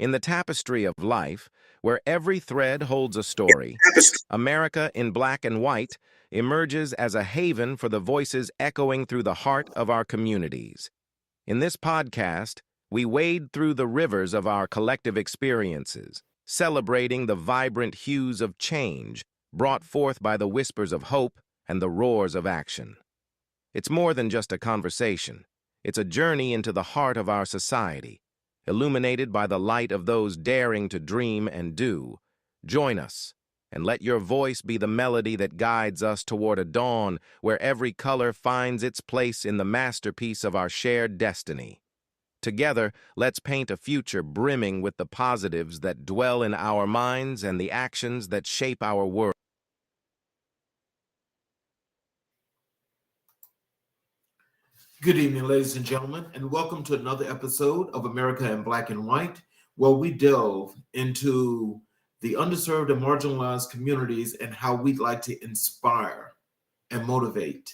In the tapestry of life, where every thread holds a story, America in black and white emerges as a haven for the voices echoing through the heart of our communities. In this podcast, we wade through the rivers of our collective experiences, celebrating the vibrant hues of change brought forth by the whispers of hope and the roars of action. It's more than just a conversation. It's a journey into the heart of our society, illuminated by the light of those daring to dream and do. Join us, and let your voice be the melody that guides us toward a dawn where every color finds its place in the masterpiece of our shared destiny. Together, let's paint a future brimming with the positives that dwell in our minds and the actions that shape our world. Good evening, ladies and gentlemen, and welcome to another episode of America in Black and White, where we delve into the underserved and marginalized communities and how we'd like to inspire and motivate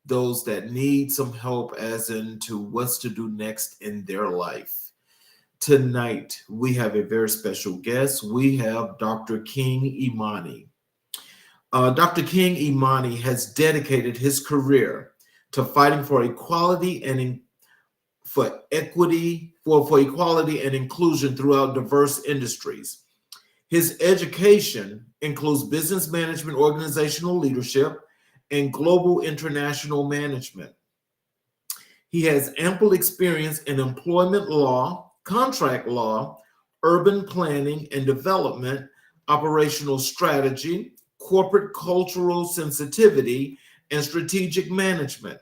those that need some help as into what's to do next in their life. Tonight, we have a very special guest. We have Dr. King Imani. Dr. King Imani has dedicated his career to fighting for equality and for equity, for equality and inclusion throughout diverse industries. His education includes business management, organizational leadership, and global international management. He has ample experience in employment law, contract law, urban planning and development, operational strategy, corporate cultural sensitivity, and strategic management.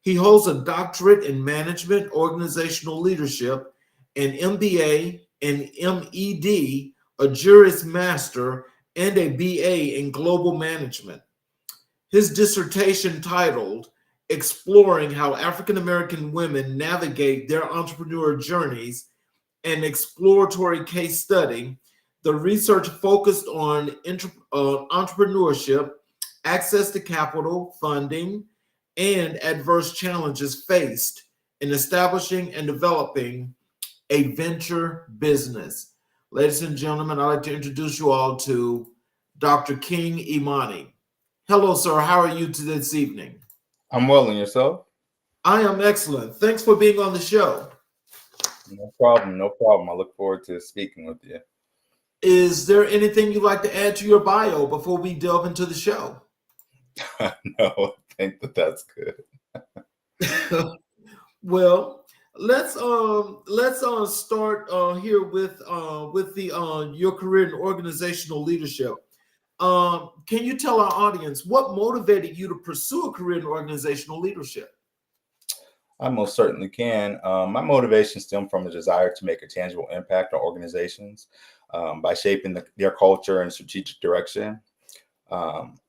He holds a doctorate in management, organizational leadership, an MBA and MED, a Juris Master, and a BA in global management. His dissertation titled Exploring How African American Women Navigate Their Entrepreneur Journeys, an exploratory case study. The research focused on entrepreneurship, access to capital, funding, and adverse challenges faced in establishing and developing a venture business. Ladies and gentlemen, I'd like to introduce you all to Dr. King Imani. Hello, sir. How are you this evening? I'm well, and yourself? I am excellent. Thanks for being on the show. No problem, no problem. I look forward to speaking with you. Is there anything you'd like to add to your bio before we delve into the show? No, I think that's good. Well, let's start here with the your career in organizational leadership. Can you tell our audience what motivated you to pursue a career in organizational leadership? I most certainly can. My motivation stemmed from a desire to make a tangible impact on organizations by shaping their culture and strategic direction.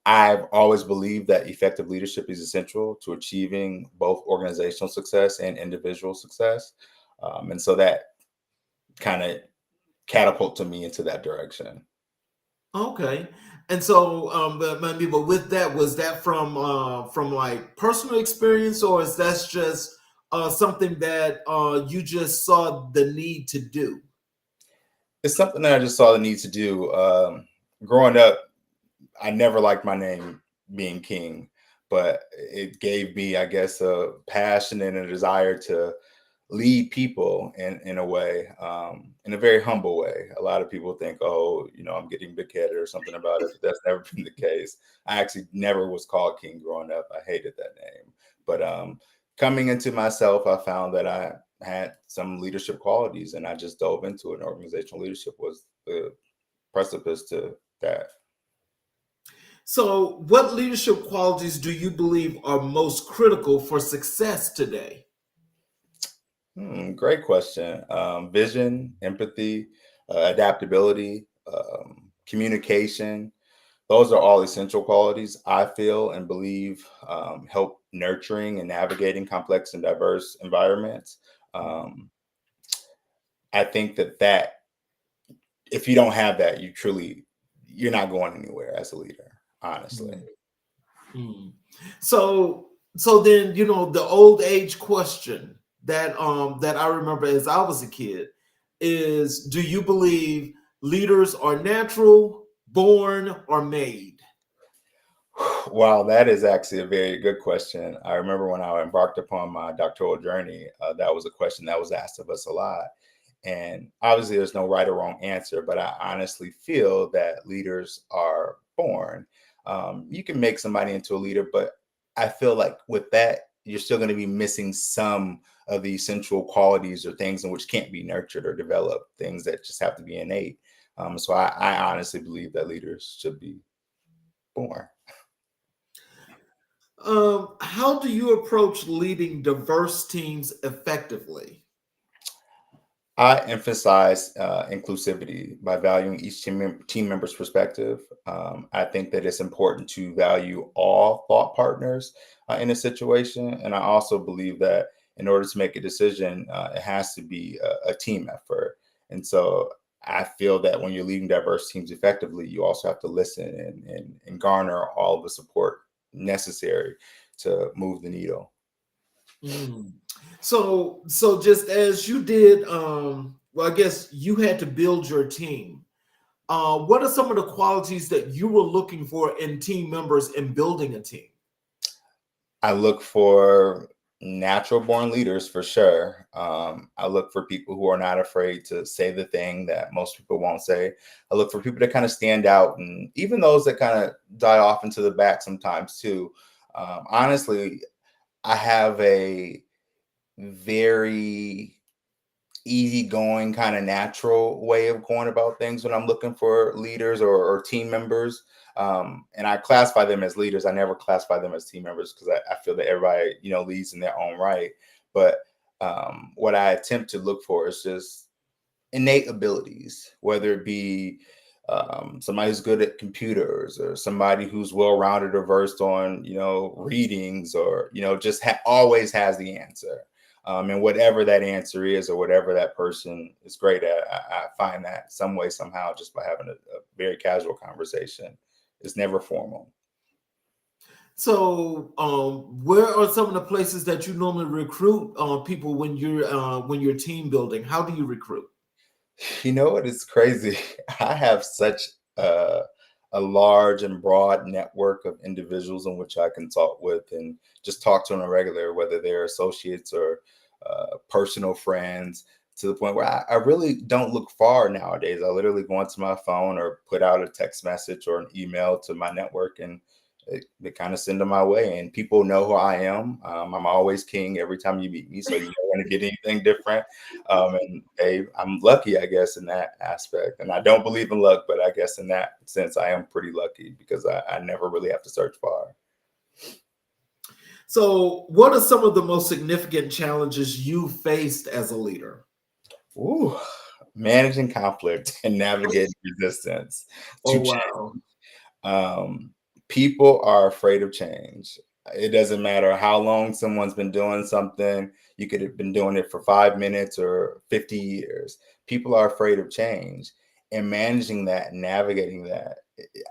I've always believed that effective leadership is essential to achieving both organizational success and individual success. And so that kind of catapulted me into that direction. Okay. And so, but with that, was that from like personal experience, or is that just something that you just saw the need to do? It's something that I just saw the need to do. Growing up, I never liked my name being King, but it gave me, I guess, a passion and a desire to lead people in a way, in a very humble way. A lot of people think, oh, I'm getting big headed or something about it. But that's never been the case. I actually never was called King growing up. I hated that name. But coming into myself, I found that I had some leadership qualities, and I just dove into it. And organizational leadership was the precipice to that. So, what leadership qualities do you believe are most critical for success today? Great question. Vision, empathy, adaptability, communication. Those are all essential qualities I feel and believe help nurturing and navigating complex and diverse environments. Um, I think that if you don't have that, you're not going anywhere as a leader, honestly. Mm. So then the old age question that I remember as I was a kid. is, do you believe leaders are natural, born, or made? Wow, that is actually a very good question. I remember when I embarked upon my doctoral journey, that was a question that was asked of us a lot. And obviously, there's no right or wrong answer, but I honestly feel that leaders are born. You can make somebody into a leader, but I feel like with that, you're still going to be missing some of the essential qualities or things in which can't be nurtured or developed, things that just have to be innate. So I honestly believe that leaders should be born. How do you approach leading diverse teams effectively? I emphasize inclusivity by valuing each team member's perspective. I think that it's important to value all thought partners in a situation. And I also believe that in order to make a decision, it has to be a team effort. And so I feel that when you're leading diverse teams effectively, you also have to listen and garner all of the support necessary to move the needle. Mm. So just as you did, well, I guess you had to build your team. What are some of the qualities that you were looking for in team members in building a team? I look for natural born leaders for sure. I look for people who are not afraid to say the thing that most people won't say. I look for people that kind of stand out, and even those that kind of die off into the back sometimes too. Honestly, I have a very easygoing, kind of natural way of going about things when I'm looking for leaders or team members. And I classify them as leaders. I never classify them as team members because I feel that everybody, leads in their own right. But what I attempt to look for is just innate abilities, whether it be somebody who's good at computers or somebody who's well-rounded or versed on, readings or, just always has the answer. And whatever that answer is or whatever that person is great at, I find that some way, somehow, just by having a very casual conversation. It's never formal. So, where are some of the places that you normally recruit people when you're team building? How do you recruit? You know what? It's crazy. I have such a, a large and broad network of individuals in which I consult with and just talk to on a regular, whether they're associates or personal friends, to the point where I really don't look far nowadays. I literally go onto my phone or put out a text message or an email to my network, and they kind of send them my way. And people know who I am. I'm always king every time you meet me, so you don't want to get anything different. And hey, I'm lucky, I guess, in that aspect. And I don't believe in luck, but I guess in that sense, I am pretty lucky because I never really have to search far. So, what are some of the most significant challenges you faced as a leader? Ooh, managing conflict and navigating resistance Oh, to change. wow. Um, People are afraid of change. It doesn't matter how long someone's been doing something. You could have been doing it for 5 minutes or 50 years. People are afraid of change. And managing that, navigating that,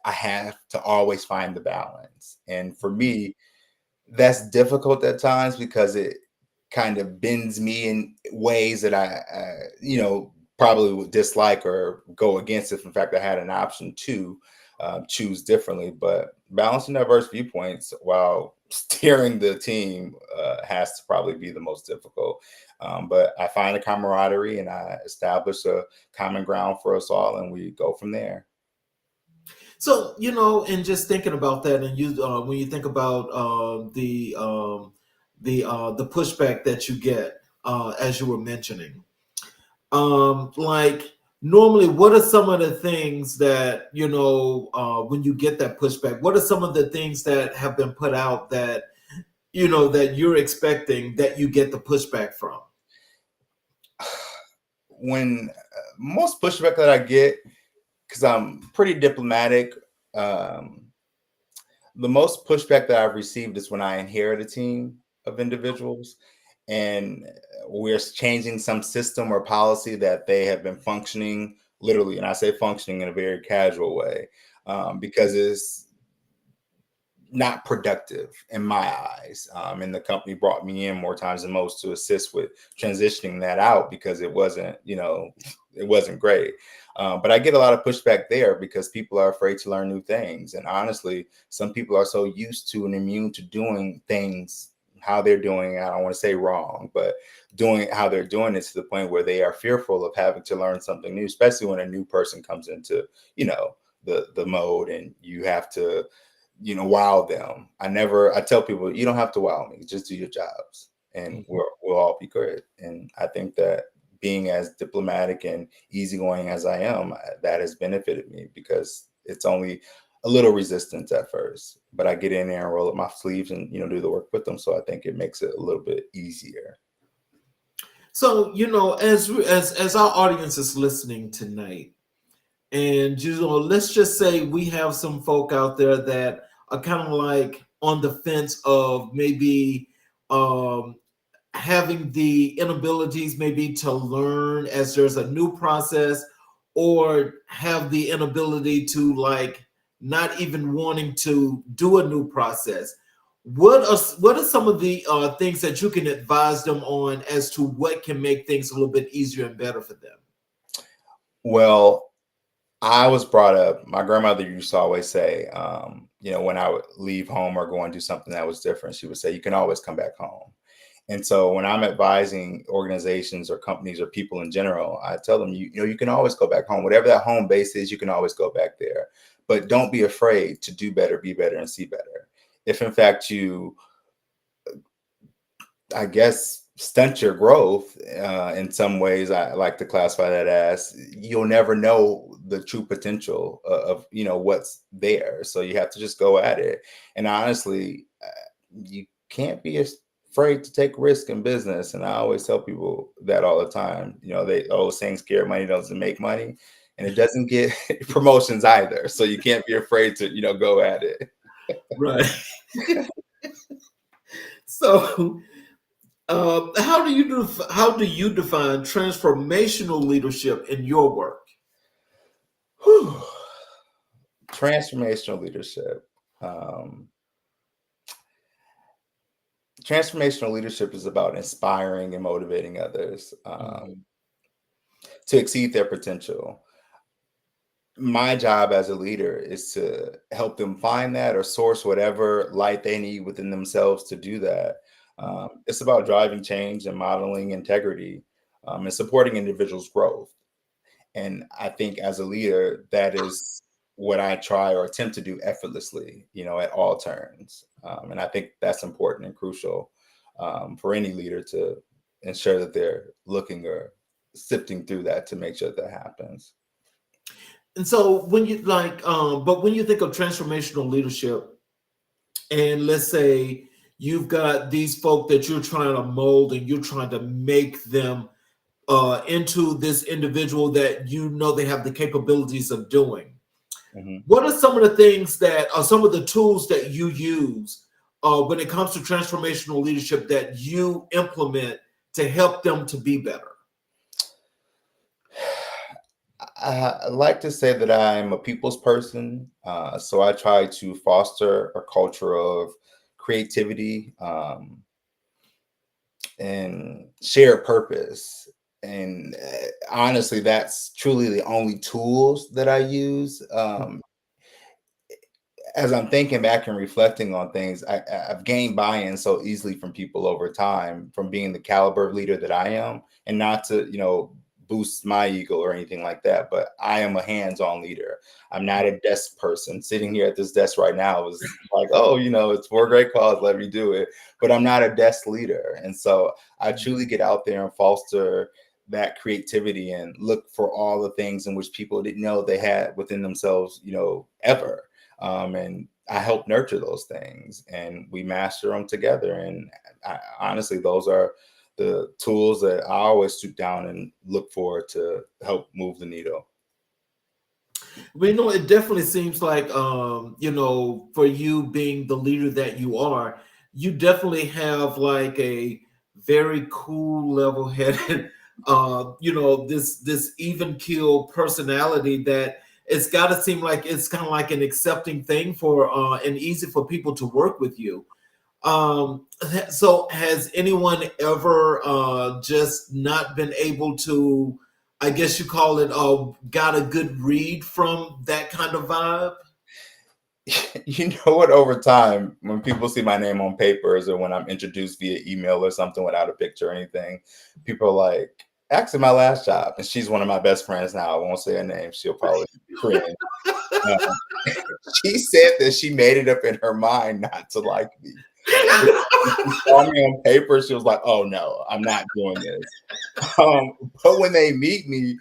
I have to always find the balance. And for me, that's difficult at times because it kind of bends me in ways that I probably would dislike or go against if, in fact, I had an option to choose differently. But balancing diverse viewpoints while steering the team has to probably be the most difficult. But I find a camaraderie and I establish a common ground for us all, and we go from there. So, and just thinking about that, and you when you think about the pushback that you get, as you were mentioning, like normally, what are some of the things that when you get that pushback? What are some of the things that have been put out that that you're expecting that you get the pushback from? When most pushback that I get, because I'm pretty diplomatic, um, the most pushback that I've received is when I inherit a team of individuals and we're changing some system or policy that they have been functioning literally, and I say functioning in a very casual way, because not productive in my eyes. And the company brought me in more times than most to assist with transitioning that out because it wasn't, it wasn't great. But I get a lot of pushback there because people are afraid to learn new things. And honestly, some people are so used to and immune to doing things how they're doing. I don't want to say wrong, but doing how they're doing it to the point where they are fearful of having to learn something new, especially when a new person comes into, the mode and you have to, wow them. I tell people, you don't have to wow me, just do your jobs and we'll all be great. And I think that being as diplomatic and easygoing as I am, that has benefited me because it's only a little resistance at first, but I get in there and roll up my sleeves and, do the work with them. So I think it makes it a little bit easier. So, as our audience is listening tonight, and let's just say we have some folk out there that are kind of like on the fence of maybe having the inabilities maybe to learn as there's a new process, or have the inability to like not even wanting to do a new process. What are some of the things that you can advise them on as to what can make things a little bit easier and better for them? Well, I was brought up, my grandmother used to always say, when I would leave home or go and do something that was different, she would say, you can always come back home. And so when I'm advising organizations or companies or people in general, I tell them, you can always go back home. Whatever that home base is, you can always go back there. But don't be afraid to do better, be better, and see better. If in fact you, I guess, stunt your growth in some ways, I like to classify that as you'll never know the true potential of what's there. So you have to just go at it. And honestly, you can't be afraid to take risk in business. And I always tell people that all the time. They always saying scared money doesn't make money, and it doesn't get promotions either. So you can't be afraid to go at it. Right. So how do you define transformational leadership in your work? Whew. Transformational leadership. Transformational leadership is about inspiring and motivating others to exceed their potential. My job as a leader is to help them find that or source whatever light they need within themselves to do that. It's about driving change and modeling integrity and supporting individuals' growth. And I think as a leader, that is what I try or attempt to do effortlessly, at all turns. And I think that's important and crucial for any leader to ensure that they're looking or sifting through that to make sure that happens. And so when you but when you think of transformational leadership, and let's say you've got these folk that you're trying to mold and you're trying to make them into this individual that they have the capabilities of doing. What are some of the things that are some of the tools that you use when it comes to transformational leadership that you implement to help them to be better? I like to say that I'm a people's person. So I try to foster a culture of creativity and shared purpose. And honestly, that's truly the only tools that I use. As I'm thinking back and reflecting on things, I've gained buy-in so easily from people over time from being the caliber of leader that I am, and not to, boost my ego or anything like that. But I am a hands-on leader. I'm not a desk person. Sitting here at this desk right now is like, oh, it's for a great cause, let me do it. But I'm not a desk leader. And so I truly get out there and foster that creativity and look for all the things in which people didn't know they had within themselves, ever. And I help nurture those things and we master them together. And honestly, those are the tools that I always stoop down and look for to help move the needle. It definitely seems like, for you being the leader that you are, you definitely have like a very cool, level-headed, this even keel personality that it's got to seem like it's kind of like an accepting thing for and easy for people to work with you. So has anyone ever just not been able to, I guess you call it, got a good read from that kind of vibe? You know what? Over time, when people see my name on papers or when I'm introduced via email or something without a picture or anything, people are like, actually, my last job, and she's one of my best friends now. I won't say her name. She'll probably cringe. Um, she said that she made it up in her mind not to like me. She saw me on paper. She was like, "Oh no, I'm not doing this." But when they meet me,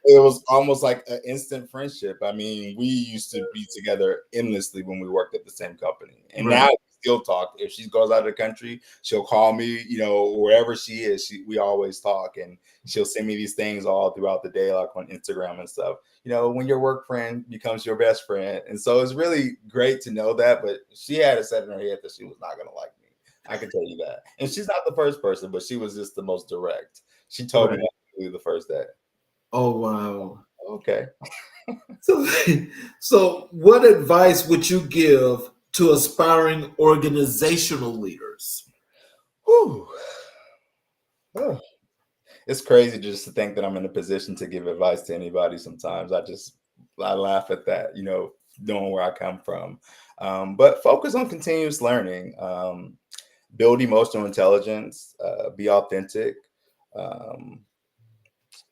it was almost like an instant friendship. I mean, we used to be together endlessly when we worked at the same company, and now Right. we still talk. If she goes out of the country, she'll call me. You know, wherever she is, we always talk, and she'll send me these things all throughout the day, like on Instagram and stuff. You know, when your work friend becomes your best friend, and so it's really great to know that. But she had it set in her head that she was not going to like me. I can tell you that, and she's not the first person, but she was just the most direct. She told me Right. that the first day. Oh wow. Okay. So, so what advice would you give to aspiring organizational leaders? Whew. Oh, it's crazy just to think that I'm in a position to give advice to anybody sometimes. I laugh at that, knowing where I come from. But focus on continuous learning, build emotional intelligence, be authentic. Um,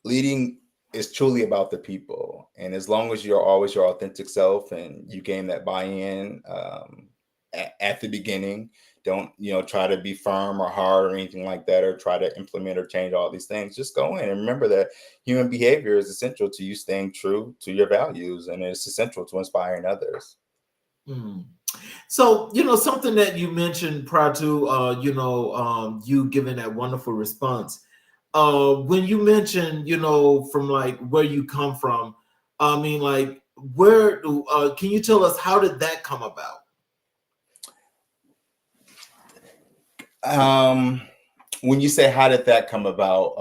Leading is truly about the people, and as long as you're always your authentic self and you gain that buy-in at the beginning, don't try to be firm or hard or anything like that, or try to implement or change all these things. Just go in and remember that human behavior is essential to you staying true to your values, and it's essential to inspiring others. Hmm. So, something that you mentioned prior to, you giving that wonderful response. When you mentioned, from like where you come from, I mean, like, can you tell us how did that come about? um when you say how did that come about,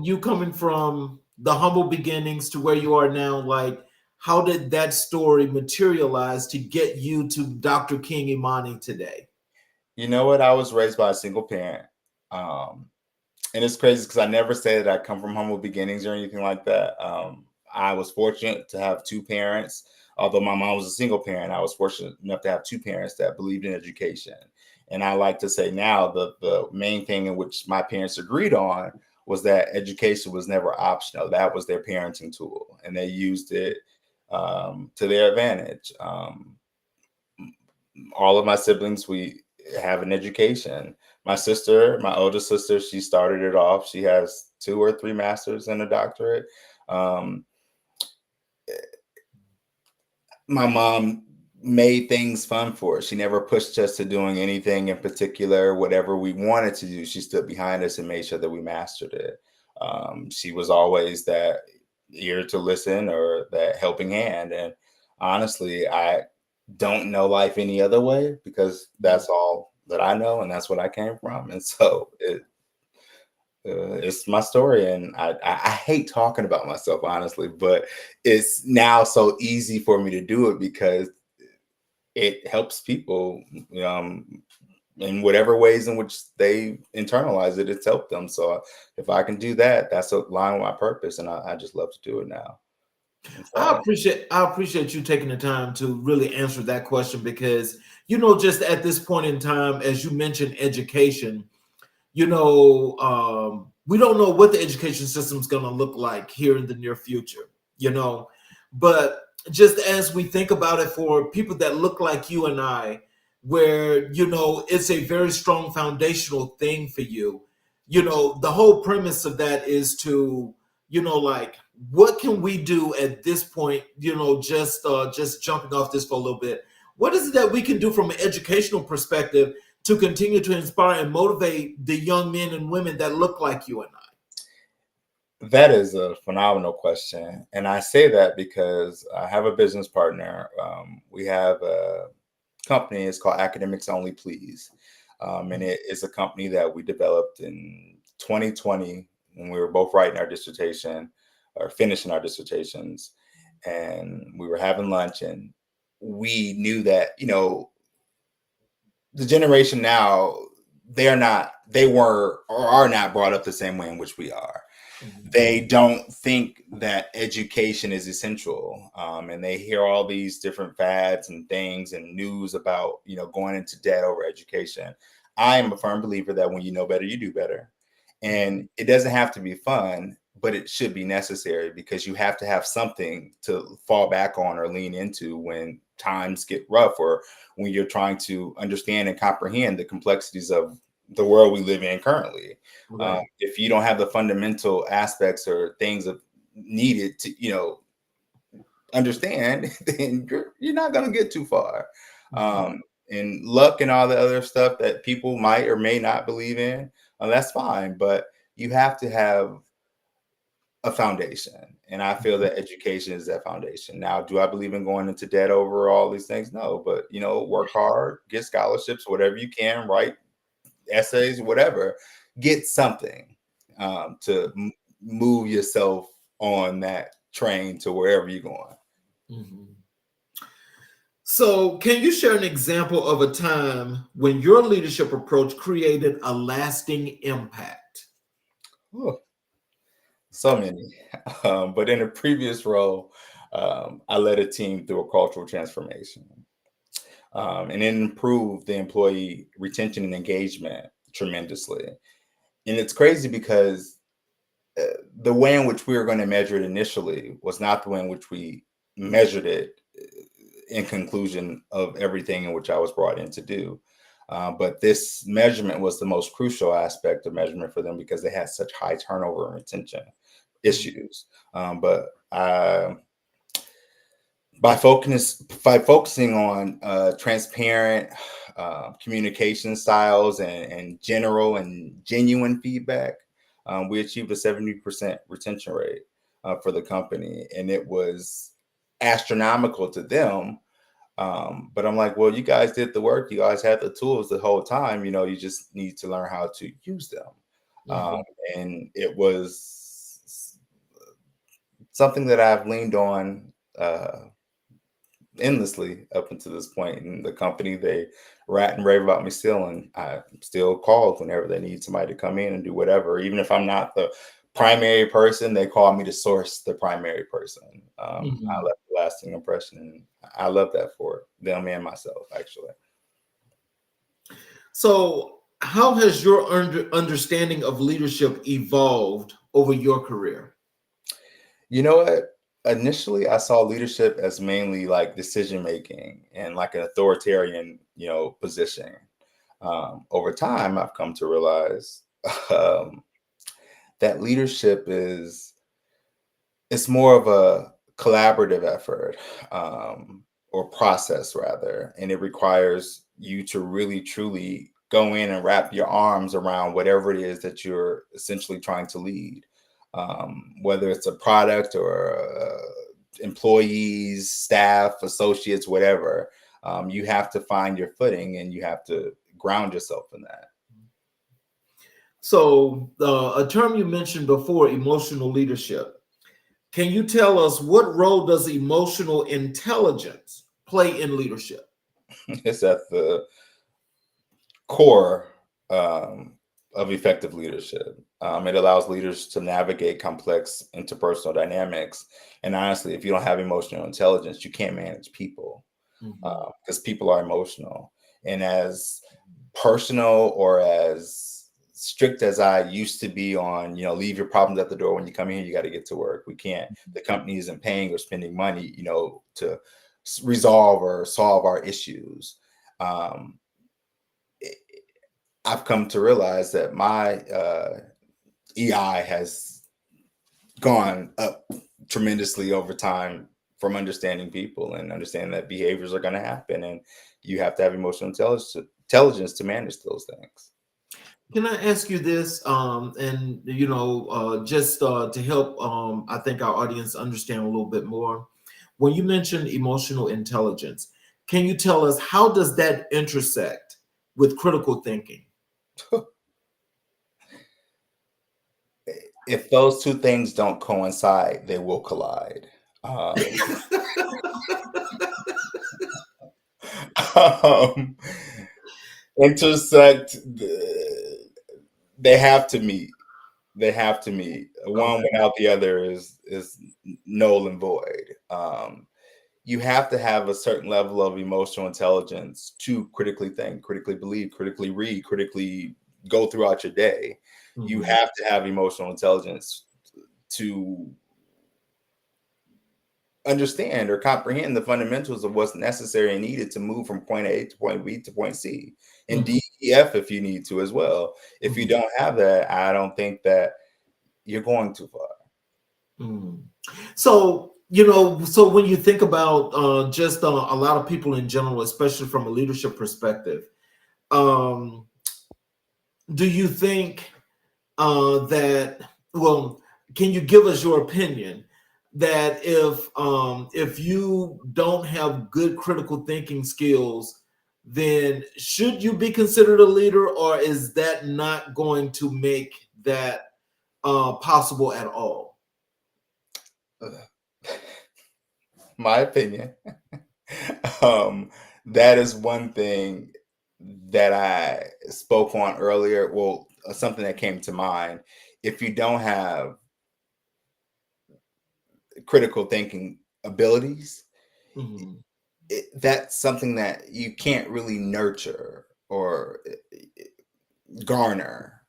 You coming from the humble beginnings to where you are now, like, how did that story materialize to get you to Dr. King Imani today? you know what, I was raised by a single parent. And it's crazy because I never say that I come from humble beginnings or anything like that. I was fortunate to have two parents. Although my mom was a single parent, I was fortunate enough to have two parents that believed in education. And I like to say now the main thing in which my parents agreed on was that education was never optional. That was their parenting tool, and they used it to their advantage. All of my siblings, we have an education. My sister, my oldest sister, she started it off. She has 2 or 3 masters and a doctorate. Um, my mom made things fun for us. She never pushed us to doing anything in particular. Whatever we wanted to do, she stood behind us and made sure that we mastered it. She was always that ear to listen or that helping hand. And honestly, I don't know life any other way because that's all that I know and that's what I came from. And so it's my story, and I hate talking about myself, honestly, but it's now so easy for me to do it because it helps people, in whatever ways in which they internalize it. It's helped them. So if I can do that, that's a line with my purpose, and I just love to do it now. And so, I appreciate you taking the time to really answer that question because just at this point in time, as you mentioned, education. We don't know what the education system is going to look like here in the near future. You know, but just as we think about it for people that look like you and I, where it's a very strong foundational thing for you. The whole premise of that is to like what can we do at this point, just jumping off this for a little bit, what is it that we can do from an educational perspective to continue to inspire and motivate the young men and women that look like you and I? that is a phenomenal question. And I say that because I have a business partner. We have a company, it's called Academics Only Please. And it is a company that we developed in 2020 when we were both writing our dissertation or finishing our dissertations. and we were having lunch, and we knew that, you know, the generation now, they were or are not brought up the same way in which we are. They don't think that education is essential, and they hear all these different fads and things and news about, you know, going into debt over education. I am a firm believer that when you know better, you do better, and it doesn't have to be fun, but it should be necessary, because you have to have something to fall back on or lean into when times get rough, or when you're trying to understand and comprehend the complexities of the world we live in currently. Right. If you don't have the fundamental aspects or things of needed to, you know, understand, then you're not going to get too far. And luck and all the other stuff that people might or may not believe in, that's fine. But you have to have a foundation. And I feel that education is that foundation. Now, do I believe in going into debt over all these things? No, but, you know, work hard, get scholarships, whatever you can, write essays, whatever, get something to move yourself on that train to wherever you're going. So, can you share an example of a time when your leadership approach created a lasting impact? Oh, so many. But in a previous role, I led a team through a cultural transformation. And it improved the employee retention and engagement tremendously. And it's crazy because the way in which we were going to measure it initially was not the way in which we measured it in conclusion of everything in which I was brought in to do. But this measurement was the most crucial aspect of measurement for them, because they had such high turnover and retention issues. But by focusing on transparent communication styles and general and genuine feedback, we achieved a 70% retention rate for the company, and it was astronomical to them. But I'm like, well, you guys did the work. You guys had the tools the whole time. You know, you just need to learn how to use them. And it was something that I've leaned on endlessly up until this point. And the company, they rat and rave about me still, and I still call whenever they need somebody to come in and do whatever. Even if I'm not the primary person, they call me to source the primary person. I left a lasting impression, and I love that for them and myself, actually. So, how has your understanding of leadership evolved over your career? You know what? Initially, I saw leadership as mainly like decision making and like an authoritarian, you know, position. Over time, I've come to realize that leadership it's more of a collaborative effort, or process rather, and it requires you to really truly go in and wrap your arms around whatever it is that you're essentially trying to lead, whether it's a product or employees, staff, associates, whatever. You have to find your footing, and you have to ground yourself in that. So, a term you mentioned before, emotional leadership. Can you tell us, what role does emotional intelligence play in leadership? It's at the core of effective leadership. It allows leaders to navigate complex interpersonal dynamics. And honestly, if you don't have emotional intelligence, you can't manage people, because people are emotional. And as personal or as strict as I used to be on, you know, leave your problems at the door when you come in, you got to get to work. We can't, the company isn't paying or spending money, you know, to resolve or solve our issues. I've come to realize that my EI has gone up tremendously over time from understanding people and understanding that behaviors are going to happen, and you have to have emotional intelligence to manage those things. Can I ask you this, and you know, just to help, I think our audience understand a little bit more. When you mentioned emotional intelligence, can you tell us, how does that intersect with critical thinking? If those two things don't coincide, they will collide. Um, um, intersect. They have to meet. They have to meet. One Okay. without the other is null and void. You have to have a certain level of emotional intelligence to critically think, critically believe, critically read, critically go throughout your day. You Mhm. have to have emotional intelligence to understand or comprehend the fundamentals of what's necessary and needed to move from point A to point B to point C, and Mhm. D, E, F if you need to as well. If you Mhm. don't have that, I don't think that you're going too far. Mhm. So, so when you think about just a lot of people in general, especially from a leadership perspective, um, do you think that, well, can you give us your opinion that if you don't have good critical thinking skills, then should you be considered a leader, or is that not going to make that possible at all? My opinion. um, that is one thing that I spoke on earlier. Well, something that came to mind. If you don't have critical thinking abilities, Mhm. that's something that you can't really nurture or garner.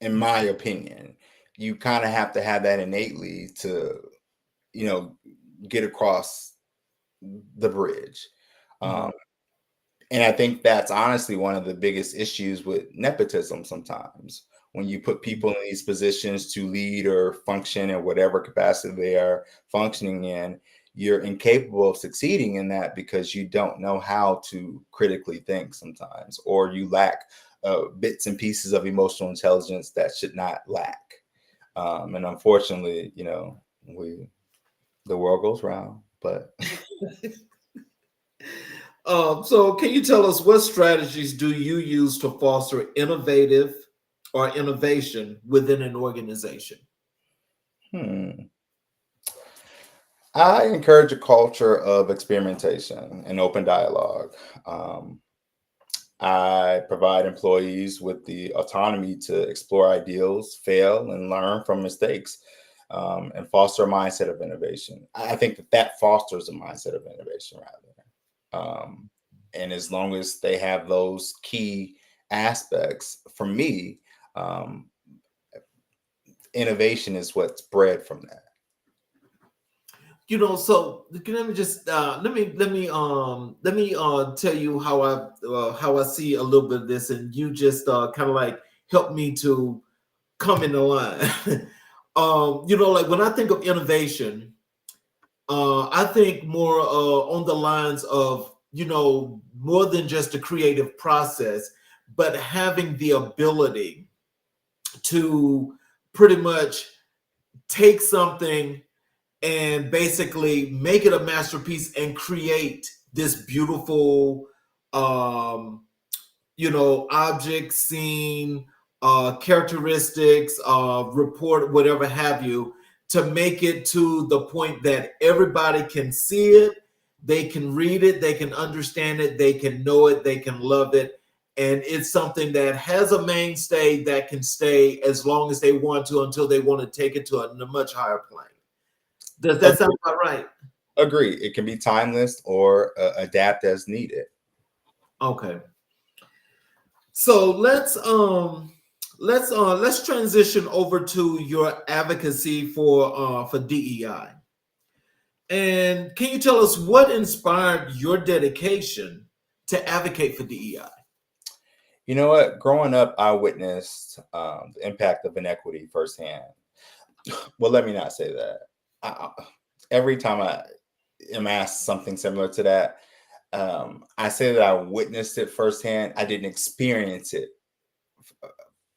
In my opinion, you kind of have to have that innately to, you know, get across the bridge. Mhm. Um, And I think that's honestly one of the biggest issues with nepotism sometimes. When you put people in these positions to lead or function in whatever capacity they are functioning in, you're incapable of succeeding in that because you don't know how to critically think sometimes, or you lack bits and pieces of emotional intelligence that should not lack. And unfortunately, the world goes round, but So, can you tell us what strategies do you use to foster innovative or innovation within an organization? hmm. I encourage a culture of experimentation and open dialogue. Um, I provide employees with the autonomy to explore ideals, fail, and learn from mistakes, and foster a mindset of innovation. I think that fosters a mindset of innovation, rather. And as long as they have those key aspects, for me, um, innovation is what's bred from that. So let me just let me tell you how I see a little bit of this, and you just kind of like help me to come in the line. Like when I think of innovation, I think more on the lines of, more than just a creative process, but having the ability to pretty much take something and basically make it a masterpiece and create this beautiful um object, scene, characteristics, report, whatever have you, to make it to the point that everybody can see it, they can read it, they can understand it, they can know it, they can love it. And it's something that has a mainstay that can stay as long as they want to until they want to take it to a much higher plane. Does that sound about right? Agree. It can be timeless or adapt as needed. Okay. So let's transition over to your advocacy for DEI. And can you tell us what inspired your dedication to advocate for DEI? You know what? Growing up, I witnessed the impact of inequity firsthand. Well, let me not say that. Every time I am asked something similar to that, I say that I witnessed it firsthand. I didn't experience it.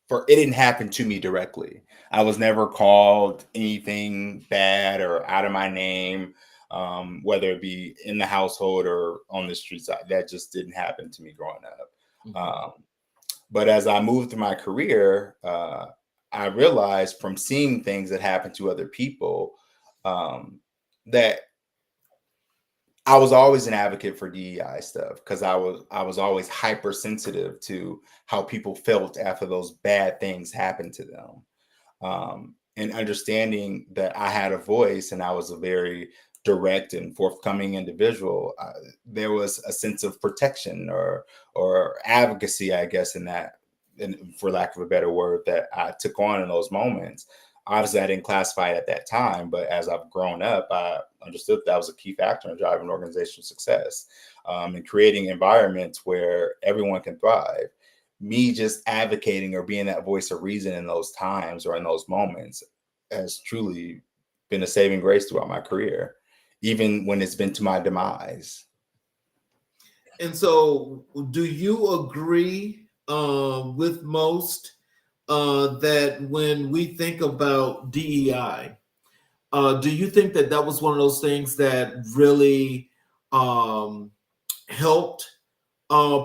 For it didn't happen to me directly. I was never called anything bad or out of my name, whether it be in the household or on the streets. That just didn't happen to me growing up. Mhm. But as I moved through my career, I realized from seeing things that happen to other people, um, that I was always an advocate for DEI stuff because I was always hypersensitive to how people felt after those bad things happened to them. And understanding that I had a voice and I was a very direct and forthcoming individual, there was a sense of protection or advocacy, I guess, in that, for lack of a better word, that I took on in those moments. Obviously, I didn't classify it at that time, but as I've grown up, I understood that was a key factor in driving organizational success, and creating environments where everyone can thrive. Me just advocating or being that voice of reason in those times or in those moments has truly been a saving grace throughout my career, even when it's been to my demise. And so, do you agree with most that when we think about DEI, do you think that that was one of those things that really helped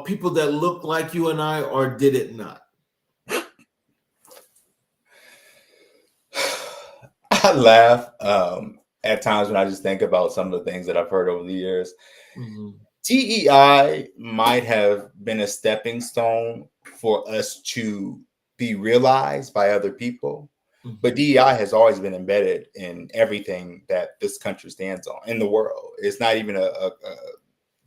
people that look like you and I, or did it not? I laugh at times when I just think about some of the things that I've heard over the years. Mm-hmm. DEI might have been a stepping stone for us to be realized by other people, but DEI has always been embedded in everything that this country stands on in the world. It's not even a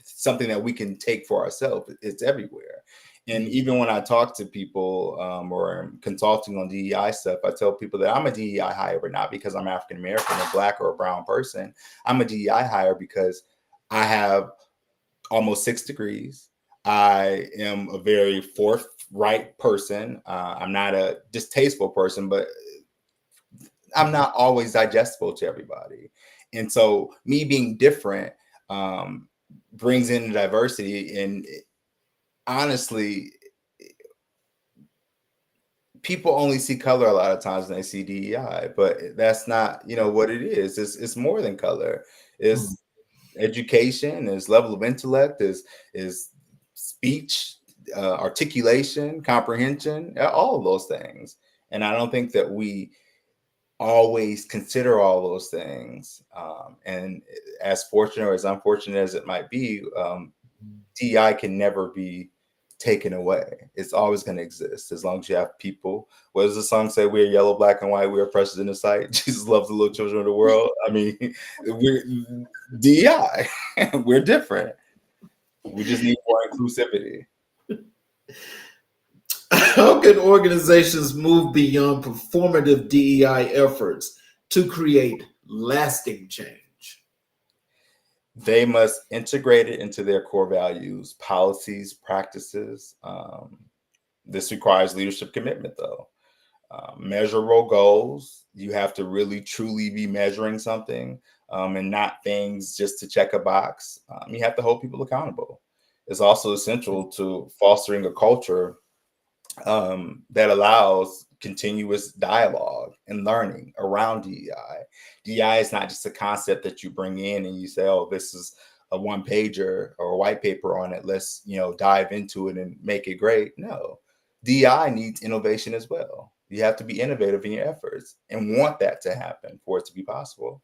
something that we can take for ourselves. It's everywhere. And even when I talk to people or I'm consulting on DEI stuff, I tell people that I'm a DEI hire, but not because I'm African American or Black or a brown person. I'm a DEI hire because I have almost 6 degrees. I am a very forthright person. I'm not a distasteful person, but I'm not always digestible to everybody. And so me being different brings in diversity. And honestly, people only see color a lot of times when they see DEI, but that's not, what it is. It's more than color. It's education, is level of intellect, is speech, articulation, comprehension, all of those things. And I don't think that we always consider all those things. And as fortunate or as unfortunate as it might be, DEI can never be taken away. It's always going to exist as long as you have people. What does the song say? We're yellow, black, and white. We are precious in the sight. Jesus loves the little children of the world. I mean, we're DEI. We're different. We just need more inclusivity. How can organizations move beyond performative DEI efforts to create lasting change? They must integrate it into their core values, policies, practices. This requires leadership commitment, though. Measurable goals. You have to really, truly be measuring something and not things just to check a box. You have to hold people accountable. It's also essential to fostering a culture that allows continuous dialogue and learning around DEI. DEI is not just a concept that you bring in and you say, oh, this is a one pager or a white paper on it. Let's, dive into it and make it great. No, DEI needs innovation as well. You have to be innovative in your efforts and want that to happen for it to be possible.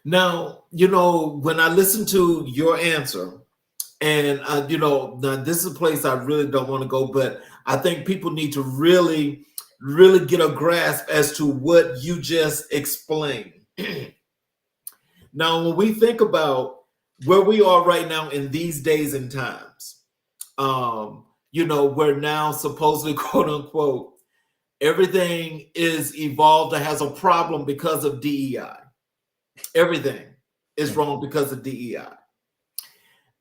Now, when I listen to your answer, and now this is a place I really don't want to go, but I think people need to really, really get a grasp as to what you just explained. Now, when we think about where we are right now in these days and times, we're now supposedly, quote unquote, everything is evolved or has a problem because of DEI. Everything is wrong because of DEI.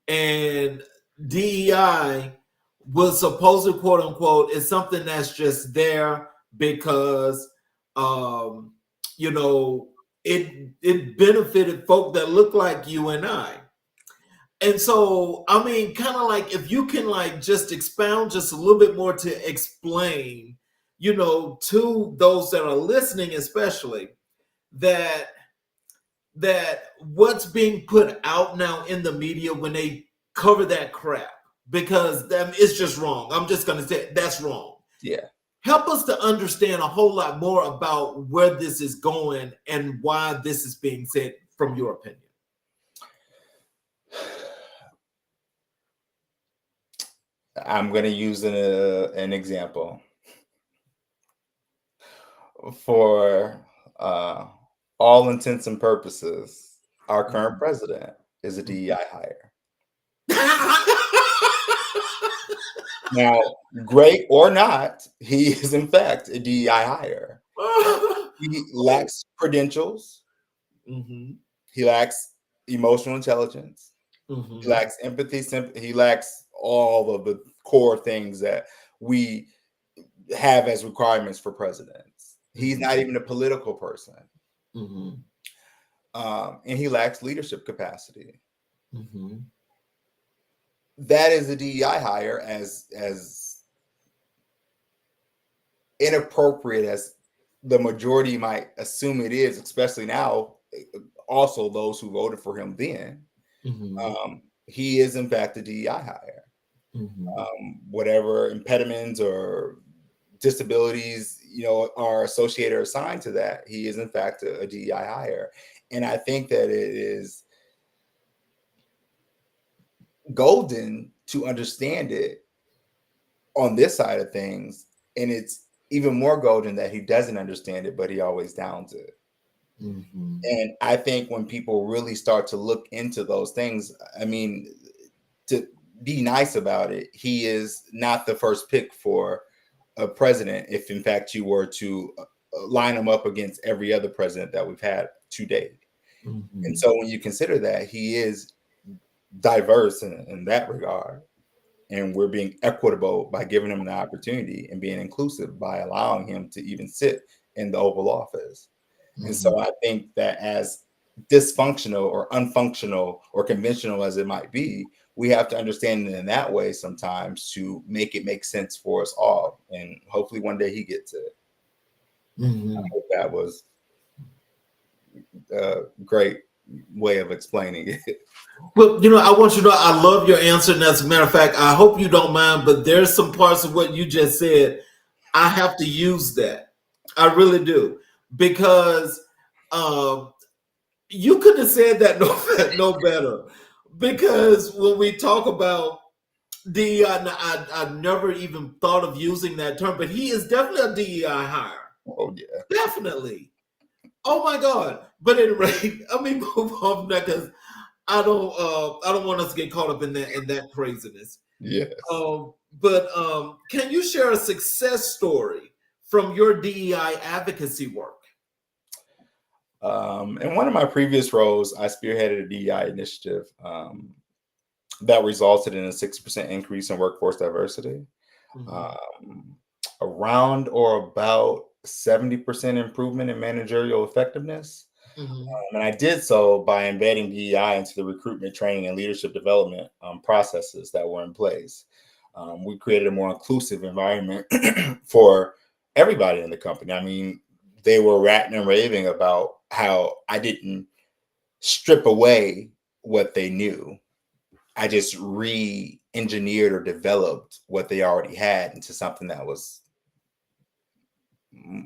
And DEI was supposedly, quote unquote, is something that's just there because, it benefited folk that look like you and I. And so, I mean, kind of like if you can just expound just a little bit more to explain, to those that are listening, especially that what's being put out now in the media when they cover that crap, because it's just wrong. I'm just going to say that's wrong. Yeah. help us to understand a whole lot more about where this is going and why this is being said from your opinion. I'm going to use an example. For all intents and purposes, our current president is a DEI hire. Now, great or not, he is in fact a DEI hire. He lacks credentials. Mm-hmm. He lacks emotional intelligence. Mm-hmm. He lacks empathy. He lacks all of the core things that we have as requirements for presidents. He's not even a political person. Mm-hmm. And he lacks leadership capacity. Mm-hmm. That is a DEI hire, as inappropriate as the majority might assume it is, especially now, also those who voted for him then. Mm-hmm. He is in fact a DEI hire. Mm-hmm. Whatever impediments or disabilities, are associated or assigned to that, he is in fact a DEI hire. And I think that it is golden to understand it on this side of things, and it's even more golden that he doesn't understand it, but he always downs it. Mm-hmm. And I think when people really start to look into those things, I mean, to be nice about it, he is not the first pick for a president if in fact you were to line him up against every other president that we've had to date. Mm-hmm. And so when you consider that, he is diverse in that regard, and we're being equitable by giving him the opportunity and being inclusive by allowing him to even sit in the Oval Office. And so I think that as dysfunctional or unfunctional or conventional as it might be, we have to understand it in that way sometimes to make it make sense for us all. And hopefully one day he gets it. Mm-hmm. I hope that was a great way of explaining it. Well, I want you to know I love your answer. And as a matter of fact, I hope you don't mind, but there's some parts of what you just said. I have to use that. I really do. Because you could have said that no better. Because when we talk about DEI, I never even thought of using that term, but he is definitely a DEI hire. Oh, yeah. Definitely. Oh my God. But anyway, let me move on because I don't want us to get caught up in that craziness. Yes. But can you share a success story from your DEI advocacy work? In one of my previous roles, I spearheaded a DEI initiative that resulted in a 6% increase in workforce diversity, around or about 70% improvement in managerial effectiveness. And I did so by embedding DEI into the recruitment, training, and leadership development processes that were in place. We created a more inclusive environment for everybody in the company. I mean, they were ranting and raving about how I didn't strip away what they knew. I just re-engineered or developed what they already had into something that was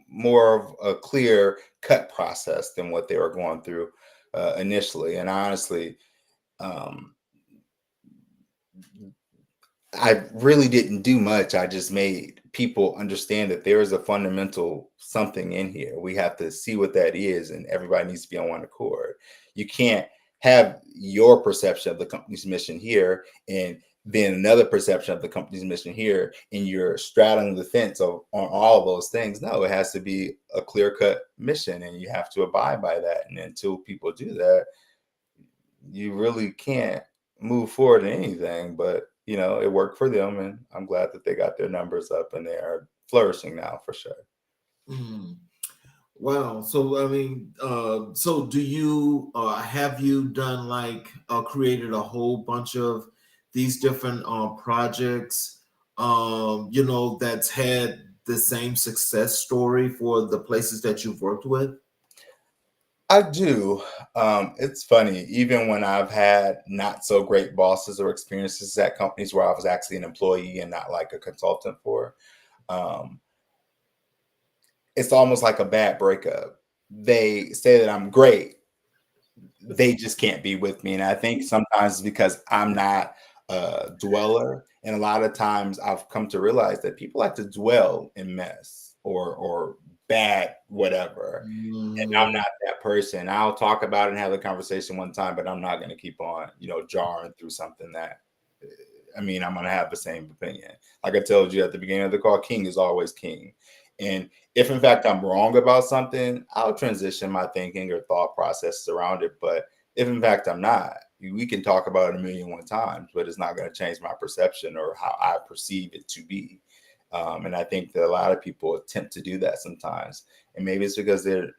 more of a clear cut process than what they were going through initially. And honestly, I really didn't do much. I just made people understand that there is a fundamental something in here. We have to see what that is, and everybody needs to be on one accord. You can't have your perception of the company's mission here and then another perception of the company's mission here, and you're straddling the fence on all of those things. No, it has to be a clear-cut mission, and you have to abide by that. And until people do that, you really can't move forward in anything. But it worked for them, and I'm glad that they got their numbers up and they are flourishing now for sure. Wow. So I mean, so do you have you done created a whole bunch of these different projects that's had the same success story for the places that you've worked with? I do. It's funny, even when I've had not so great bosses or experiences at companies where I was actually an employee and not like a consultant for, it's almost like a bad breakup. They say that I'm great, they just can't be with me. And I think sometimes it's because I'm not a dweller. And a lot of times I've come to realize that people like to dwell in mess or bad whatever. And I'm Mm, not that person. I'll talk about it and have a conversation one time, but I'm not going to keep on, jarring through something that, I mean, I'm going to have the same opinion. Like I told you at the beginning of the call, king is always king. And if in fact I'm wrong about something, I'll transition my thinking or thought processes around it. But if in fact I'm not, we can talk about it a million one times, but it's not going to change my perception or how I perceive it to be. And I think that a lot of people attempt to do that sometimes. And maybe it's because they're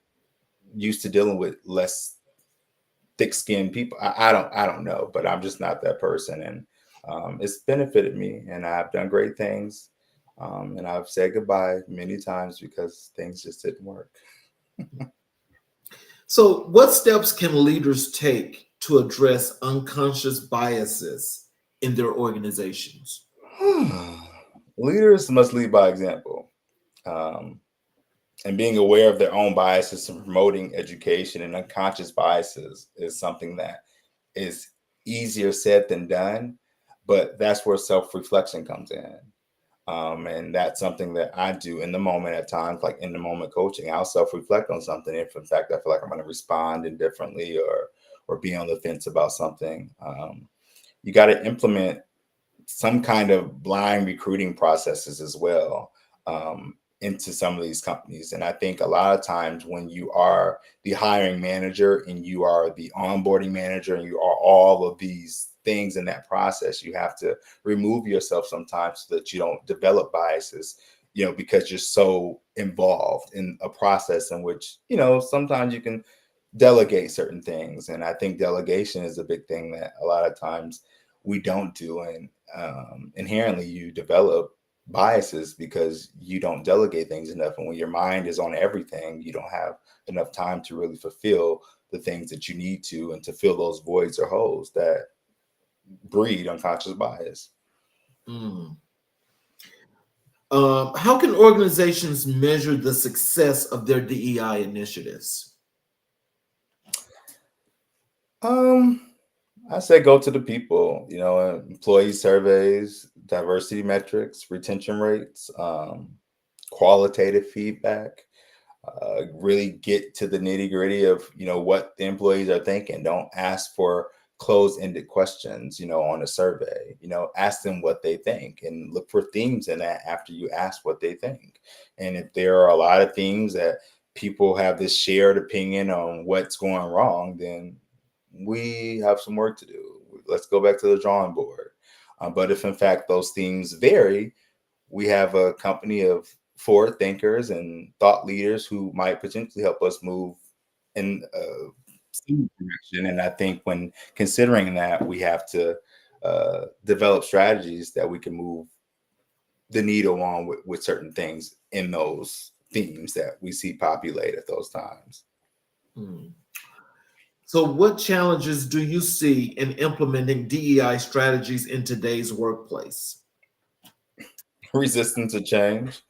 used to dealing with less thick-skinned people. I don't know, but I'm just not that person. And it's benefited me, and I've done great things. And I've said goodbye many times because things just didn't work. So, what steps can leaders take to address unconscious biases in their organizations? Leaders must lead by example. Um, and being aware of their own biases and promoting education and unconscious biases is something that is easier said than done, but that's where self-reflection comes in. And that's something that I do in the moment at times, like in the moment coaching. I'll self-reflect on something if in fact I feel like I'm going to respond indifferently or be on the fence about something. You got to implement some kind of blind recruiting processes as well, into some of these companies. And I think a lot of times when you are the hiring manager and you are the onboarding manager and you are all of these things in that process, you have to remove yourself sometimes so that you don't develop biases, because you're so involved in a process in which, sometimes you can delegate certain things. And I think delegation is a big thing that a lot of times we don't do. And inherently, you develop biases because you don't delegate things enough. And when your mind is on everything, you don't have enough time to really fulfill the things that you need to and to fill those voids or holes that breed unconscious bias. Mm. How can organizations measure the success of their DEI initiatives? Um, I say go to the people, employee surveys, diversity metrics, retention rates, qualitative feedback. Really get to the nitty gritty of what the employees are thinking. Don't ask for closed-ended questions on a survey. Ask them what they think and look for themes in that after you ask what they think. And if there are a lot of themes that people have this shared opinion on what's going wrong, then we have some work to do. Let's go back to the drawing board. But if in fact those themes vary, we have a company of forward thinkers and thought leaders who might potentially help us move in a similar direction. And I think when considering that, we have to develop strategies that we can move the needle on with certain things in those themes that we see populate at those times. Hmm. So, what challenges do you see in implementing DEI strategies in today's workplace? Resistance to change,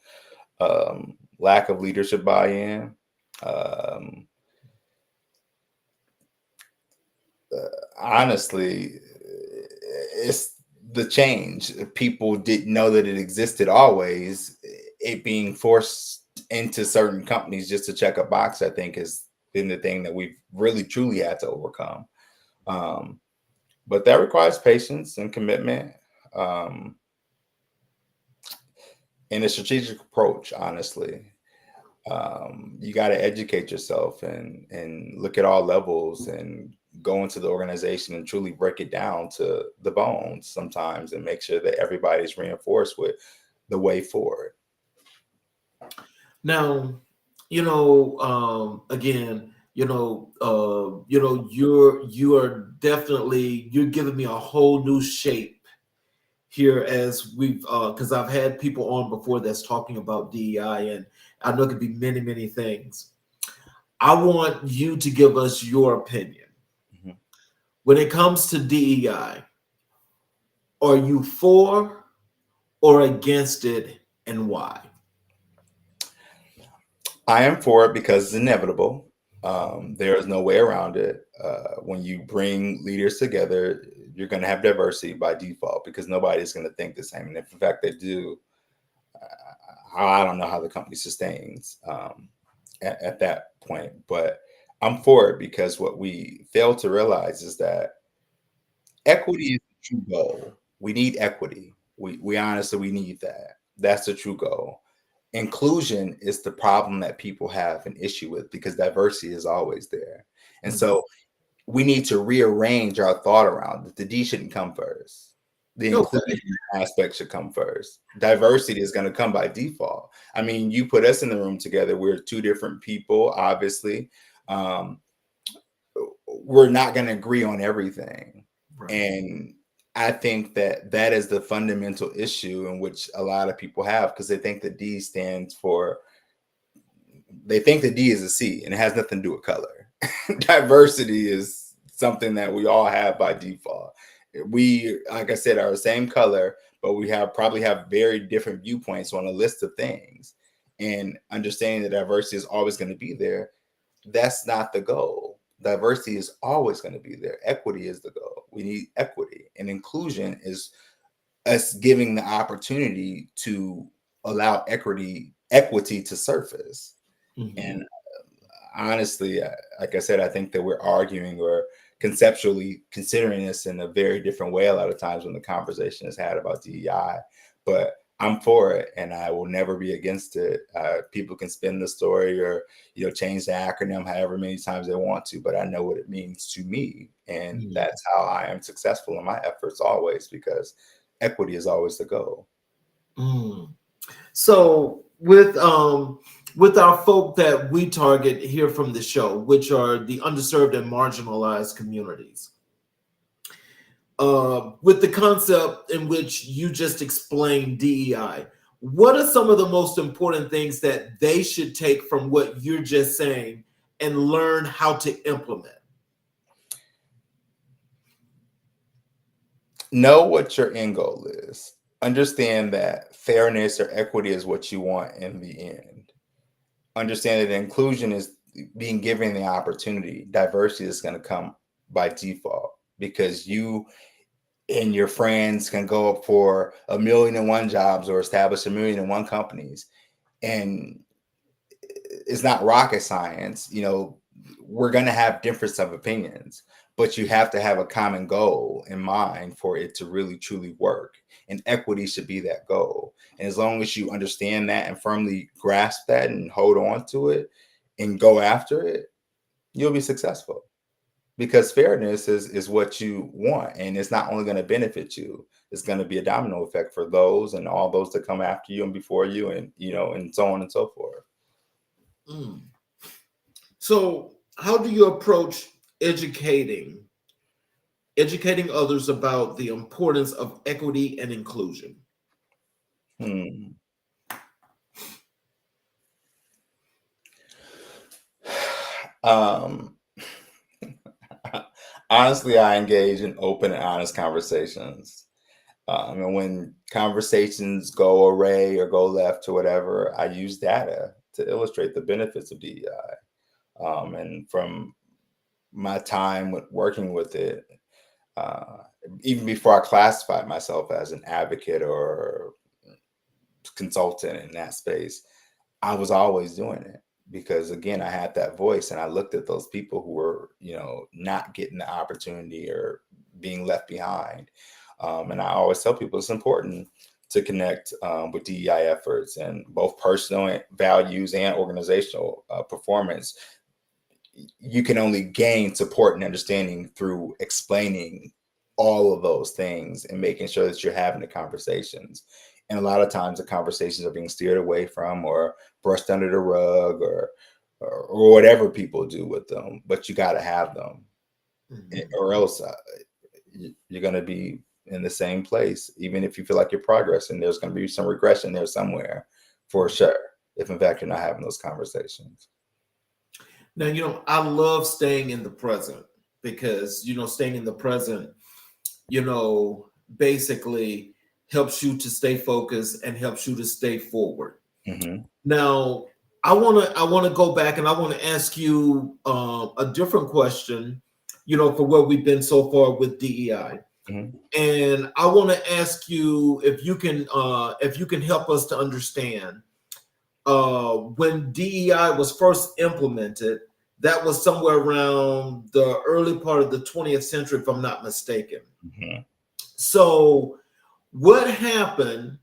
lack of leadership buy-in, um, honestly, it's the change. People didn't know that it existed always. It being forced into certain companies just to check a box, I think, has been the thing that we've really truly had to overcome. Um, but that requires patience and commitment, um, and a strategic approach, honestly. You got to educate yourself and look at all levels and go into the organization and truly break it down to the bones sometimes and make sure that everybody's reinforced with the way forward. Now, again, you are definitely you're giving me a whole new shape here as we've because I've had people on before that's talking about DEI, and I know it could be many, many things. I want you to give us your opinion Mhm. when it comes to DEI. Are you for or against it, and why? I am for it because it's inevitable. There is no way around it. When you bring leaders together, you're going to have diversity by default because nobody's going to think the same. And if in fact they do, I don't know how the company sustains at that point. But I'm for it because what we fail to realize is that equity is the true goal. We need equity. We honestly we need that. That's the true goal. Inclusion is the problem that people have an issue with because diversity is always there. And Mhm. so we need to rearrange our thought around it. The D shouldn't come first. The Okay. inclusion aspect should come first. Diversity is going to come by default. I mean, you put us in the room together. We're two different people, obviously. Um, we're not going to agree on everything. Right. And I think that that is the fundamental issue in which a lot of people have because they think the D stands for, they think the D is a C and it has nothing to do with color. Diversity is something that we all have by default. We, like I said, are the same color, but we have probably have very different viewpoints on a list of things. And understanding that diversity is always going to be there, that's not the goal. Diversity is always going to be there. Equity is the goal. We need equity, and inclusion is us giving the opportunity to allow equity to surface. Mhm. And honestly, like I said, I think that we're arguing or conceptually considering this in a very different way a lot of times when the conversation is had about DEI. But I'm for it, and I will never be against it. People can spin the story or change the acronym however many times they want to, but I know what it means to me, and Mhm. that's how I am successful in my efforts always because equity is always the goal. Mm. So with our folk that we target here from the show, which are the underserved and marginalized communities, with the concept in which you just explained DEI, what are some of the most important things that they should take from what you're just saying and learn how to implement? Know what your end goal is. Understand that fairness or equity is what you want in the end. Understand that inclusion is being given the opportunity. Diversity is going to come by default because you and your friends can go up for 1,000,001 jobs or establish 1,000,001 companies. And it's not rocket science. We're going to have difference of opinions, but you have to have a common goal in mind for it to really truly work. And equity should be that goal. And as long as you understand that and firmly grasp that and hold on to it and go after it, you'll be successful. Because fairness is what you want, and it's not only going to benefit you; it's going to be a domino effect for those and all those that come after you and before you, and and so on and so forth. Mm. So, how do you approach educating educating others about the importance of equity and inclusion? Hmm. Um, honestly, I engage in open and honest conversations. And when conversations go array or go left or whatever, I use data to illustrate the benefits of DEI. And from my time with working with it, uh, even before I classified myself as an advocate or consultant in that space, I was always doing it because again, I had that voice and I looked at those people who were, not getting the opportunity or being left behind. And I always tell people it's important to connect with DEI efforts and both personal values and organizational performance. You can only gain support and understanding through explaining all of those things and making sure that you're having the conversations. And a lot of times the conversations are being steered away from or brushed under the rug or whatever people do with them, but you got to have them Mhm. or else you're going to be in the same place. Even if you feel like you're progressing, there's going to be some regression there somewhere for sure. If in fact you're not having those conversations. Now, I love staying in the present because, staying in the present, basically helps you to stay focused and helps you to stay forward. Hmm. Now, I want to go back and I want to ask you a different question, for where we've been so far with DEI. Mhm. And I want to ask you if you can help us to understand when DEI was first implemented. That was somewhere around the early part of the 20th century, if I'm not mistaken. Mhm. So, what happened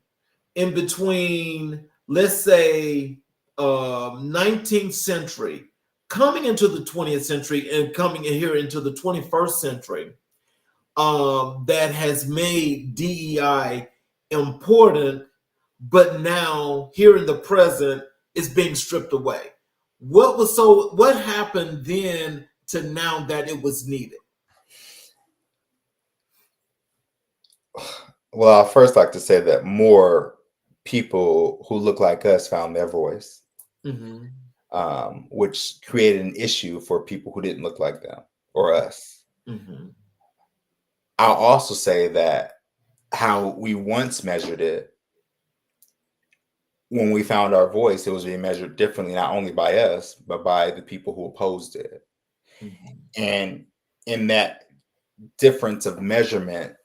in between, let's say, 19th century, coming into the 20th century, and coming in here into the 21st century, that has made DEI important, but now here in the present is being stripped away? What happened then to now that it was needed? Well, I first like to say that more people who look like us found their voice, Hmm. which created an issue for people who didn't look like them or us. Hmm. I'll also say that how we once measured it, when we found our voice, it was being measured differently, not only by us, but by the people who opposed it. Hmm. And in that difference of measurement,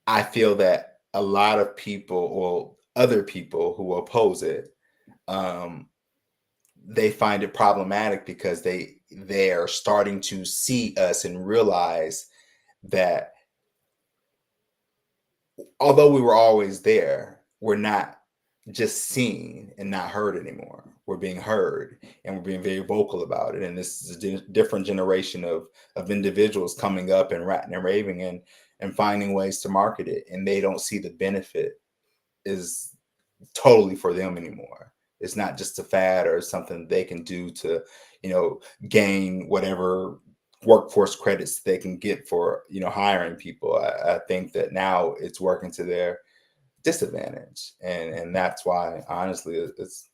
I feel that a lot of people or other people who oppose it, um, they find it problematic because they are starting to see us and realize that although we were always there, we're not just seen and not heard anymore. We're being heard and we're being very vocal about it. And this is a different generation of individuals coming up and ratting and raving and finding ways to market it. And they don't see the benefit is totally for them anymore. It's not just a fad or something they can do to, gain whatever workforce credits they can get for, hiring people. I think that now it's working to their disadvantage, and that's why honestly it's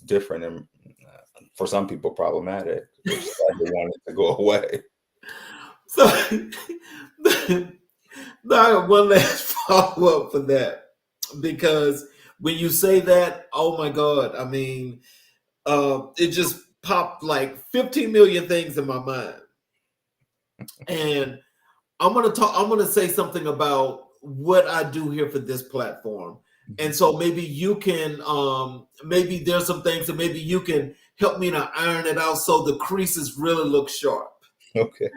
different and for some people problematic, which is why they want it to go away. So, now I have one last follow up for that, because when you say that, oh my God, I mean, it just popped like 15 million things in my mind. And I'm gonna say something about what I do here for this platform. And so maybe you can maybe there's some things that maybe you can help me to iron it out so the creases really look sharp. Okay.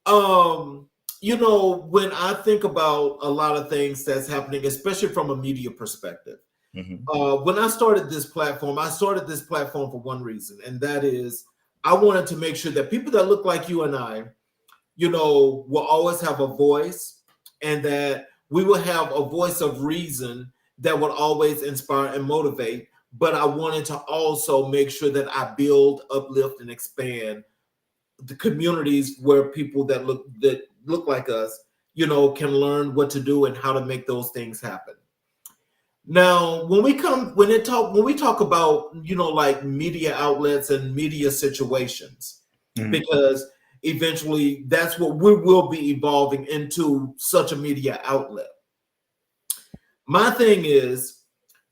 Um, when I think about a lot of things that's happening, especially from a media perspective, Hmm. when I started this platform for one reason, and that is I wanted to make sure that people that look like you and I, will always have a voice, and that we will have a voice of reason that would always inspire and motivate. But I wanted to also make sure that I build, uplift, and expand the communities where people that look like us, can learn what to do and how to make those things happen. Now, when we talk about, like media outlets and media situations, Hmm. because eventually that's what we will be evolving into, such a media outlet. My thing is,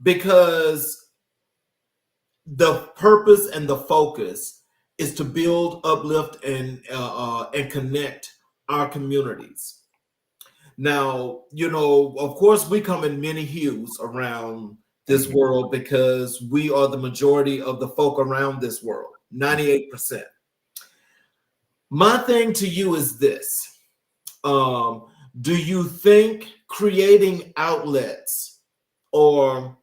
because the purpose and the focus is to build, uplift, and connect our communities. Now, of course, we come in many hues around this Hmm. world because we are the majority of the folk around this world, 98%. My thing to you is this. Um, do you think creating outlets, or,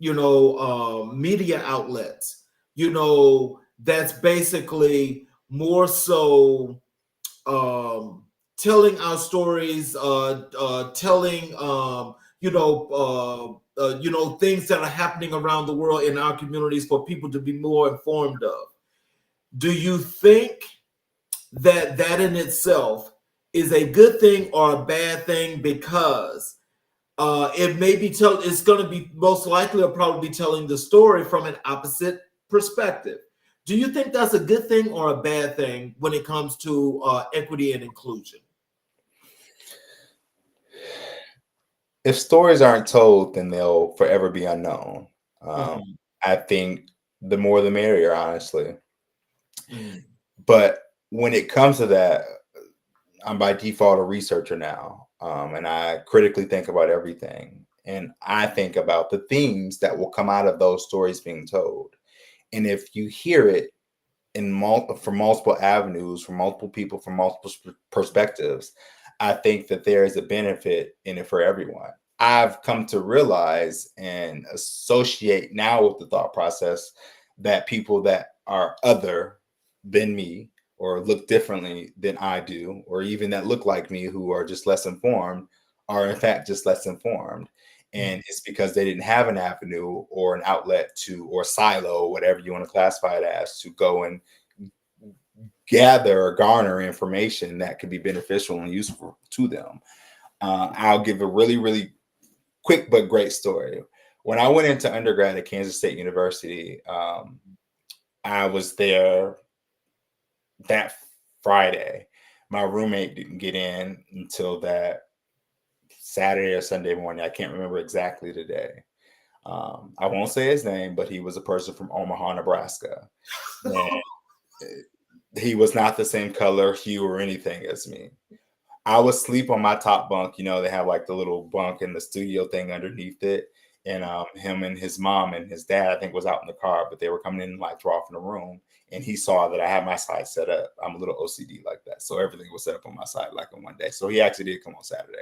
media outlets, that's basically more so telling our stories, telling things that are happening around the world in our communities for people to be more informed of? Do you think that that in itself is a good thing or a bad thing? Because it may be it's going to be most likely or probably be telling the story from an opposite perspective. Do you think that's a good thing or a bad thing when it comes to equity and inclusion? If stories aren't told, then they'll forever be unknown. Mhm. I think the more the merrier, honestly. Mhm. But when it comes to that, I'm by default a researcher now, and I critically think about everything. And I think about the themes that will come out of those stories being told. And if you hear it from multiple avenues, from multiple people, from multiple perspectives, I think that there is a benefit in it for everyone. I've come to realize and associate now with the thought process that people that are other than me or look differently than I do, or even that look like me who are just less informed, are in fact just less informed. And it's because they didn't have an avenue or an outlet to, or silo, whatever you want to classify it as, to go and gather or garner information that could be beneficial and useful to them. I'll give a really, really quick but great story. When I went into undergrad at Kansas State University, I was there that Friday. My roommate didn't get in until that Saturday or Sunday morning. I can't remember exactly the day. I won't say his name, but he was a person from Omaha, Nebraska. And he was not the same color, hue, or anything as me. I was asleep on my top bunk. You know, they have like the little bunk and the studio thing underneath it. And him and his mom and his dad, I think, was out in the car, but they were coming in like throw off in the room. And he saw that I had my side set up. I'm a little OCD like that. So everything was set up on my side like in one day. So he actually did come on Saturday.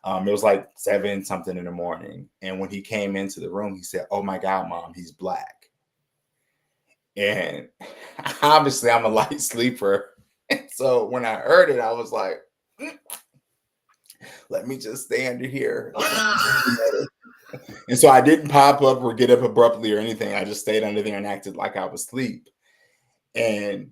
It was like 7 something in the morning. And when he came into the room, he said, "Oh my God, Mom, he's black." And obviously I'm a light sleeper. So when I heard it, I was like, let me just stay under here. And so I didn't pop up or get up abruptly or anything. I just stayed under there and acted like I was asleep. And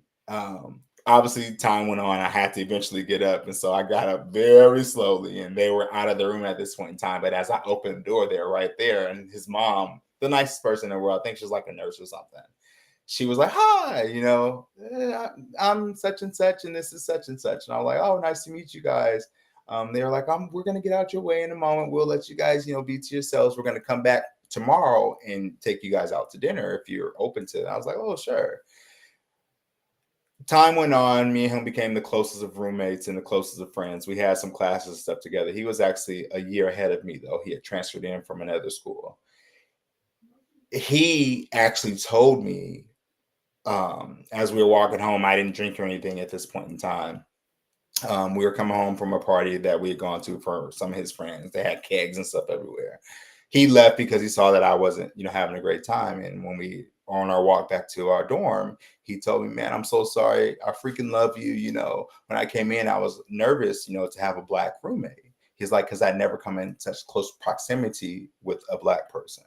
obviously time went on. I had to eventually get up. And so I got up very slowly and they were out of the room at this point in time. But as I opened the door, they're right there. And his mom, the nicest person in the world, I think she was like a nurse or something. She was like, "Hi, I'm such and such, and this is such and such." And I was like, "Oh, nice to meet you guys." They were like, "We're gonna get out your way in a moment. We'll let you guys, be to yourselves. We're gonna come back tomorrow and take you guys out to dinner if you're open to it." I was like, "Oh, sure." Time went on. Me and him became the closest of roommates and the closest of friends. We had some classes and stuff together. He was actually a year ahead of me, though. He had transferred in from another school. He actually told me, as we were walking home, I didn't drink or anything at this point in time. We were coming home from a party that we had gone to for some of his friends. They had kegs and stuff everywhere. He left because he saw that I wasn't, having a great time. And when we were on our walk back to our dorm, he told me, "Man, I'm so sorry. I freaking love you. When I came in, I was nervous, to have a black roommate." He's like, "Because I'd never come in such close proximity with a black person."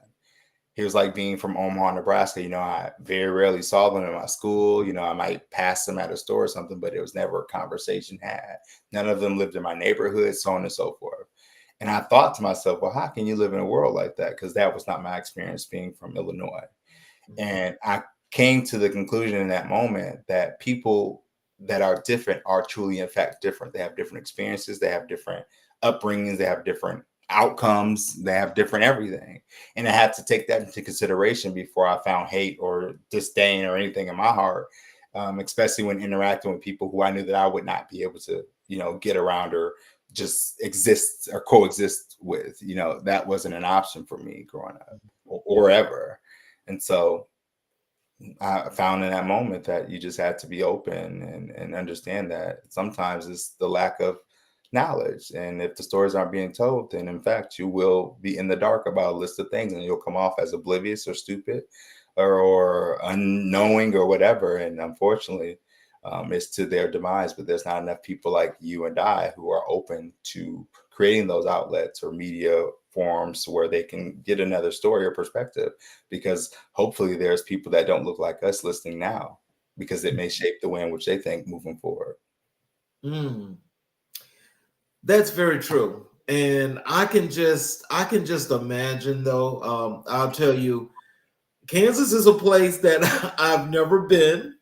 He was like, being from Omaha, Nebraska, I very rarely saw them in my school. I might pass them at a store or something, but it was never a conversation had. None of them lived in my neighborhood, so on and so forth. And I thought to myself, well, how can you live in a world like that? Because that was not my experience being from Illinois. And I came to the conclusion in that moment that people that are different are truly, in fact, different. They have different experiences. They have different upbringings. They have different outcomes. They have different everything. And I had to take that into consideration before I found hate or disdain or anything in my heart, especially when interacting with people who I knew that I would not be able to, get around or just exist or coexist with. That wasn't an option for me growing up or ever. And so I found in that moment that you just had to be open and understand that sometimes it's the lack of knowledge. And if the stories aren't being told, then in fact, you will be in the dark about a list of things and you'll come off as oblivious or stupid or unknowing or whatever. And unfortunately, it's to their demise. But there's not enough people like you and I who are open to creating those outlets or media forums where they can get another story or perspective, because hopefully there's people that don't look like us listening now, because it may shape the way in which they think moving forward. That's very true. And I can just imagine though. I'll tell you, Kansas is a place that I've never been.